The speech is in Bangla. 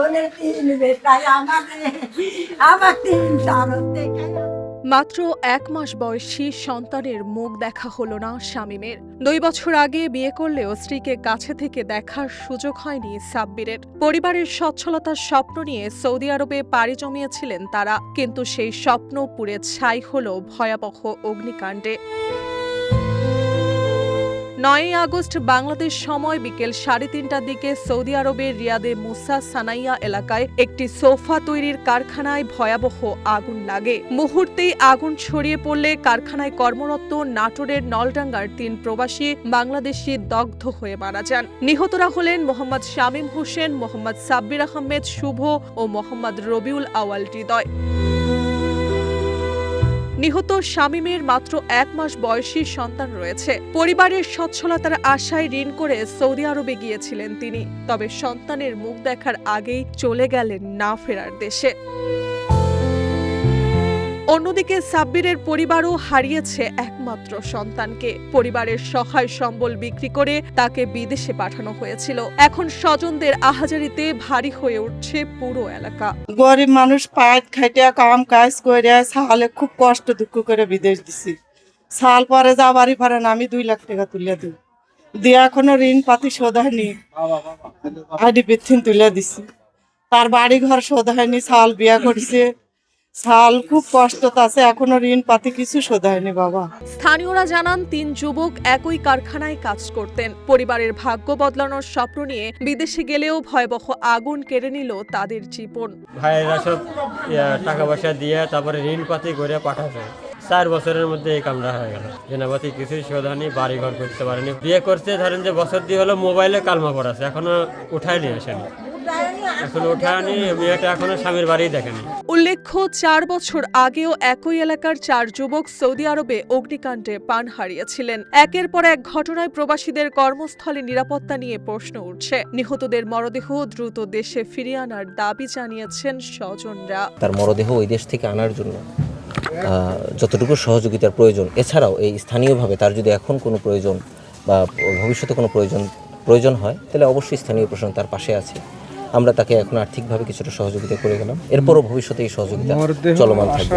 বোনের 3 বেটাই আমার 3 তারতে মাত্র 1 মাস বয়সী সন্তানের মুখ দেখা হলো না শামীমের। 2 বছর আগে বিয়ে করলেও স্ত্রীকে কাছে থেকে দেখার সুযোগ হয়নি সাব্বিরের। পরিবারের সচ্ছলতার স্বপ্ন নিয়ে সৌদি আরবে পাড়ি জমিয়েছিলেন তারা, কিন্তু সেই স্বপ্ন পুড়ে ছাই হলো ভয়াবহ অগ্নিকাণ্ডে। 9 আগস্ট বাংলাদেশ সময় বিকেল 3:30টার দিকে সৌদি আরবের রিয়াদে মুসা সানাইয়া এলাকায় একটি সোফা তৈরির কারখানায় ভয়াবহ আগুন লাগে। মুহূর্তেই আগুন ছড়িয়ে পড়লে কারখানায় কর্মরত নাটোরের নলডাঙ্গার 3 প্রবাসী বাংলাদেশি দগ্ধ হয়ে মারা যান। নিহতরা হলেন মোহাম্মদ শামীম হোসেন, মোহাম্মদ সাব্বির আহমেদ শুভ ও মোহাম্মদ রবিউল আওয়াল হৃদয়। নিহত শামীমের মাত্র 1 মাস বয়সী সন্তান রয়েছে। পরিবারের সচ্ছলতার আশায় ঋণ করে সৌদি আরবে গিয়েছিলেন তিনি, তবে সন্তানের মুখ দেখার আগেই চলে গেলেন না ফেরার দেশে। অন্যদিকে সাব্বিরের পরিবারও হারিয়েছে একমাত্র সন্তানকে। পরিবারের সহায় সম্বল বিক্রি করে তাকে বিদেশে পাঠানো হয়েছিল। এখন স্বজনদের আহাজারিতে ভারী হয়ে উঠছে পুরো এলাকা। গরিব মানুষ পায়ের খাইটিয়া কাম কাজ করে সালে খুব কষ্ট দুঃখ করে বিদেশ দিছি। সাল পরে যাবারই পারে না, আমি 2 লাখ টাকা তুলে দিই দিয়ে এখনো ঋণ পাতি শোধ হয়নি। আইডি বিথিন তুলে দিছি, তার বাড়ি ঘর শোধ হয়নি। সাল বিয়া করছে, সাল খুব কষ্ট আছে, এখনো ঋণ পাতি কিছু শোধ হয়নি বাবা। স্থানীয়রা জানান 3 যুবক একই কারখানায় কাজ করতেন। পরিবারের ভাগ্য বদলানোর স্বপ্ন নিয়ে বিদেশে গেলেও ভয়াবহ আগুন কেড়ে নিল তাদের জীবন। ভাইয়েরা সব টাকা পয়সা দিয়ে তারপরে ঋণ পাতি করে পাঠাছে। 4 বছরের মধ্যে এই কামটা হয়ে গেল। জেনাপাতি কিছুই শোধ হয়নি, বাড়ি ঘর করতে পারেনি। বিয়ে করতে ধরেন যে বছর দিয়ে হলো, মোবাইলে কালমা পড়াছে, এখনো উঠায় নিয়ে আসেনি। এখন উঠায়নি, মেয়েটা এখনো স্বামীর বাড়ি দেখেনি। উল্লেখ্য 4 বছর আগেও একই এলাকার 4 যুবক সৌদি আরবে অগ্নিকাণ্ডে প্রাণ হারিয়েছিলেন। একের পর এক ঘটনায় প্রবাসীদের কর্মস্থলে নিরাপত্তা নিয়ে প্রশ্ন উঠছে। নিহতদের মরদেহ দ্রুত দেশে ফিরিয়ে আনার দাবি জানিয়েছেন স্বজনরা। তার মরদেহ ওই দেশ থেকে আনার জন্য যতটুকু সহযোগিতার প্রয়োজন, এছাড়াও এই স্থানীয়ভাবে তার যদি এখন কোনো প্রয়োজন বা ভবিষ্যতে কোনো প্রয়োজন হয়, তাহলে অবশ্যই স্থানীয় প্রশাসন তার পাশে আছে। আমরা তাকে এখন আর্থিকভাবে কিছুটা সহযোগিতা করে গেলাম, এরপরও ভবিষ্যতে এই সহযোগিতা চলমান থাকবে।